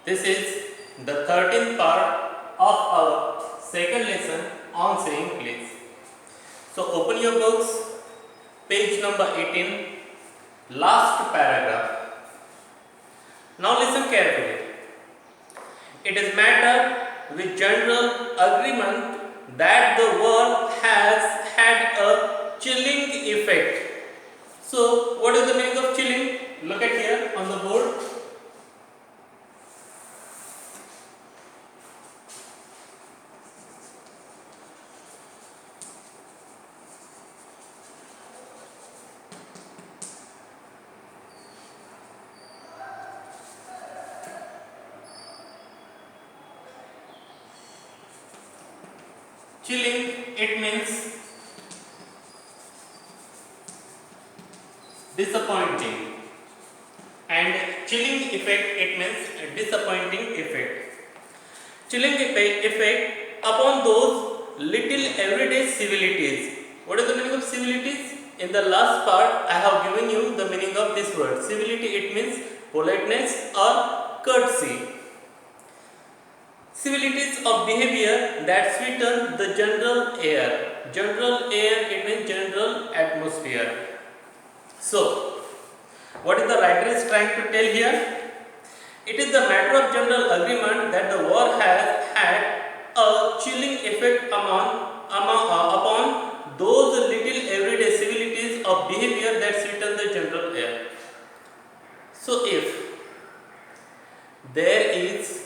This is the 13th part of our second lesson on saying please. So open your books, page number 18, last paragraph. Now listen carefully. It is matter with general agreement that the war has had a chilling effect. So what is the meaning of chilling? Look at here on the board. Chilling, it means disappointing, and chilling effect, it means disappointing effect. Chilling effect upon those little everyday civilities. What is the meaning of civilities? In the last part, I have given you the meaning of this word. Civility, it means politeness or courtesy. Civilities of behavior that sweeten the general air. General air, it means general atmosphere. So, what is the writer is trying to tell here? It is the matter of general agreement that the war has had a chilling effect upon those little everyday civilities of behavior that sweeten the general air. So, if there is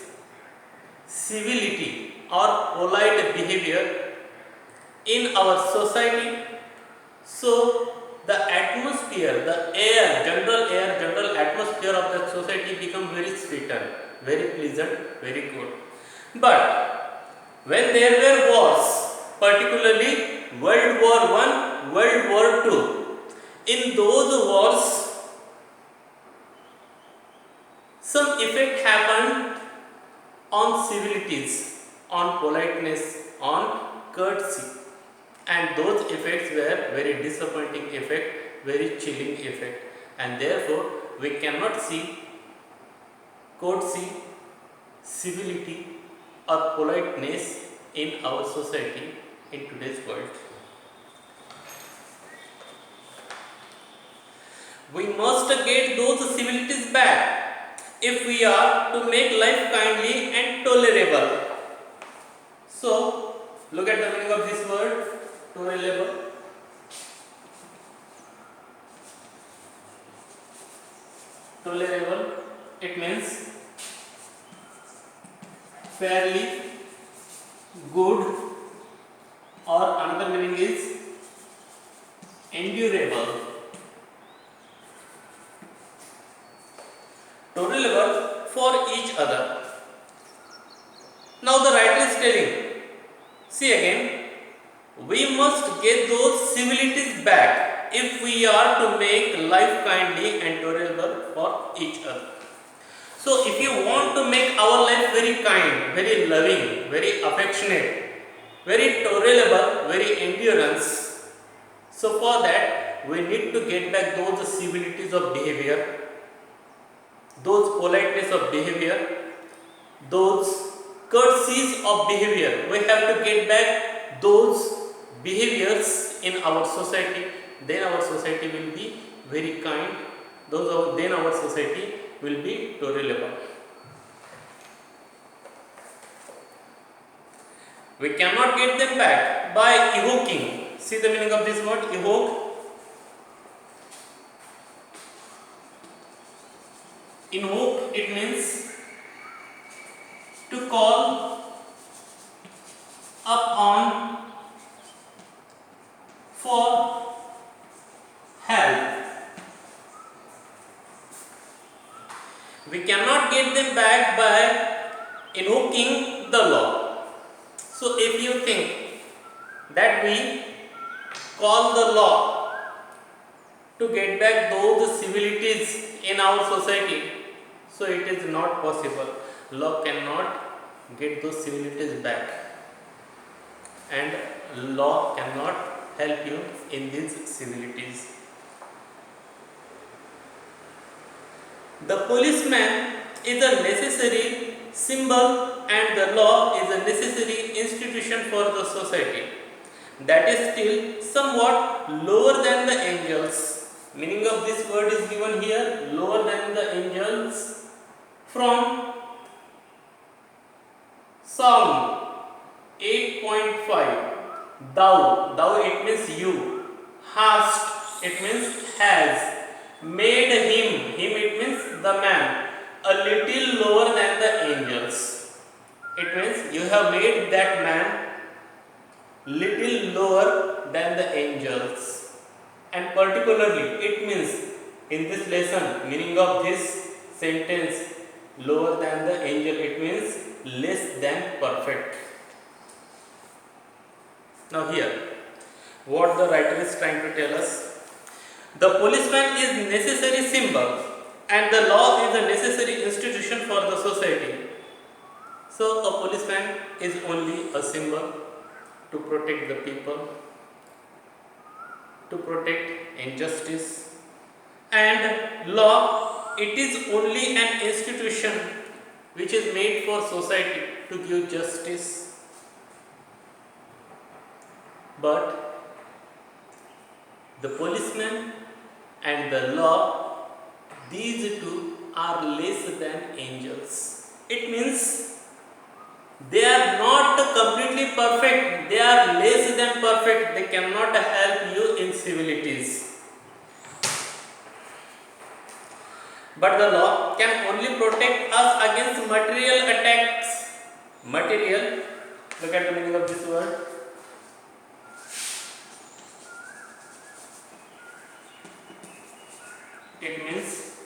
civility or polite behavior in our society, so the atmosphere, the air, general atmosphere of the society become very sweetened, very pleasant, very good. But when there were wars, particularly World War I, World War II, in those wars, some effect happened on civilities, on politeness, on courtesy, and those effects were very disappointing effect, very chilling effect, and therefore we cannot see courtesy, civility or politeness in our society in today's world. We must get those civilities back if we are to make life kindly and tolerable. So, look at the meaning of this word, tolerable. Tolerable, it means fairly good, or another meaning is endurable. Tolerable for each other. Now the writer is telling, see again, we must get those civilities back if we are to make life kindly and tolerable for each other. So if you want to make our life very kind, very loving, very affectionate, very tolerable, very endurance, so for that we need to get back those civilities of behavior, those politeness of behavior, those courtesies of behavior. We have to get back those behaviors in our society. Then our society will be very kind. Then our society will be tolerable. We cannot get them back by evoking. See the meaning of this word, evoke. Invoke, it means to call upon for help. We cannot get them back by invoking the law. So if you think that we call the law to get back those civilities in our society, so it is not possible. Law cannot get those civilities back, and law cannot help you in these civilities. The policeman is a necessary symbol and the law is a necessary institution for the society. That is still somewhat lower than the angels. Meaning of this word is given here, lower than the angels, from Psalm 8.5. Thou it means you, hast it means has, made him it means the man, a little lower than the angels. It means you have made that man little lower than the angels. And particularly it means in this lesson, meaning of this sentence, lower than the angel, it means less than perfect. Now here, what the writer is trying to tell us: the policeman is necessary symbol and the law is a necessary institution for the society. So a policeman is only a symbol to protect the people, to protect injustice, and law, it is only an institution which is made for society to give justice. But the policeman and the law, these two are less than angels. It means they are not completely perfect, they are less than perfect, they cannot help you in civilities. But the law can only protect us against material attacks. Material, look at the meaning of this word. It means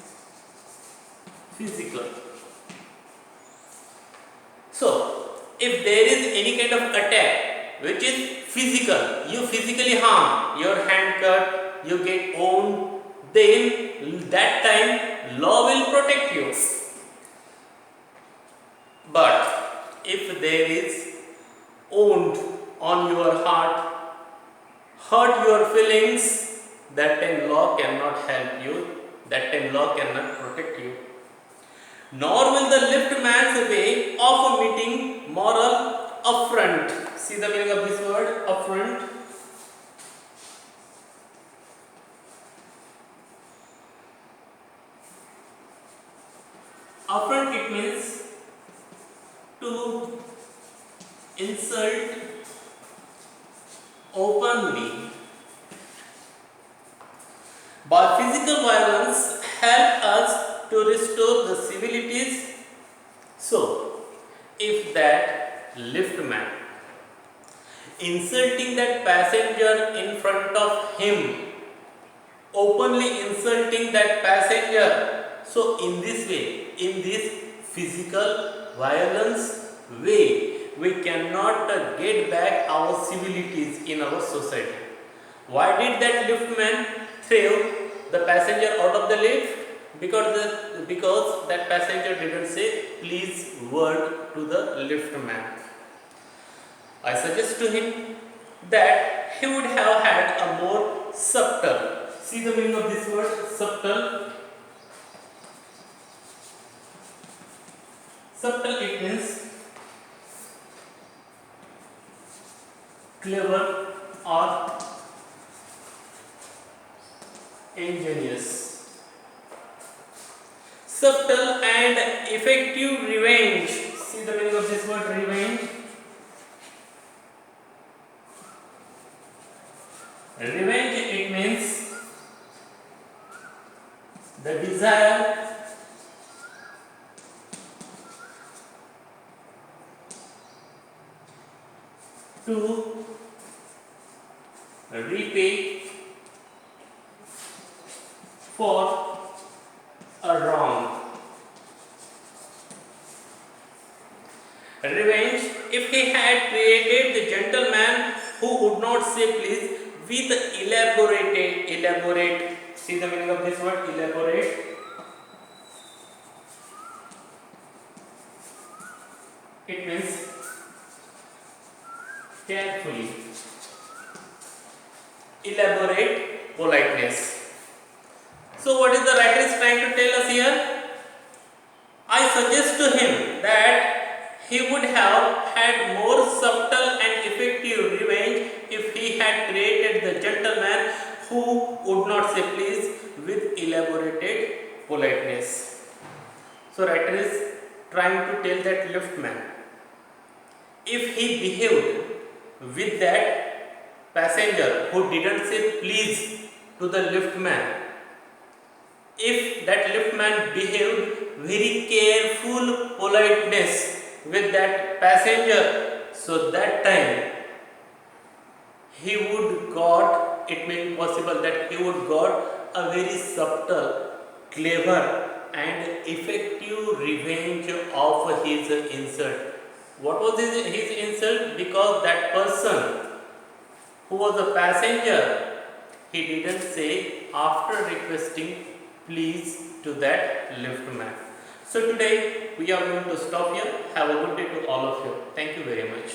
physical. So, if there is any kind of attack which is physical, you physically harm, your hand cut, you get owned, then that time law will protect you. But if there is owned on your heart, hurt your feelings, that time law cannot help you, that time law cannot protect you. Nor will the lift man's way of meeting moral affront. See the meaning of this word, affront. Affront, it means to insult openly. By physical violence help us to restore the civilities. So, if that liftman insulting that passenger in front of him, openly insulting that passenger, so in this way, in this physical violence way, we cannot get back our civilities in our society. Why did that liftman throw the passenger out of the lift? Because that passenger didn't say please word to the liftman. I suggest to him that he would have had a more subtle. See the meaning of this word, subtle. Subtle, it means clever or ingenious. Subtle and effective revenge. See the meaning of this word, revenge. Revenge, it means the desire to repay for a wrong. Revenge, if he had created the gentleman who would not say please with elaborate. See the meaning of this word, elaborate. It means carefully. Elaborate politeness. So what is the writer is trying to tell us here? I suggest to him that he would have had more subtle and effective revenge if he had treated the gentleman who would not say please with elaborated politeness. So writer is trying to tell that liftman, if he behaved with that passenger who didn't say please to the liftman, if that liftman behaved very careful politeness with that passenger, so that time he would got, it may be possible that he would got a very subtle, clever and effective revenge of his insult. What was his insult? Because that person who was a passenger, he didn't say after requesting please to that liftman. So today we are going to stop here. Have a good day to all of you. Thank you very much.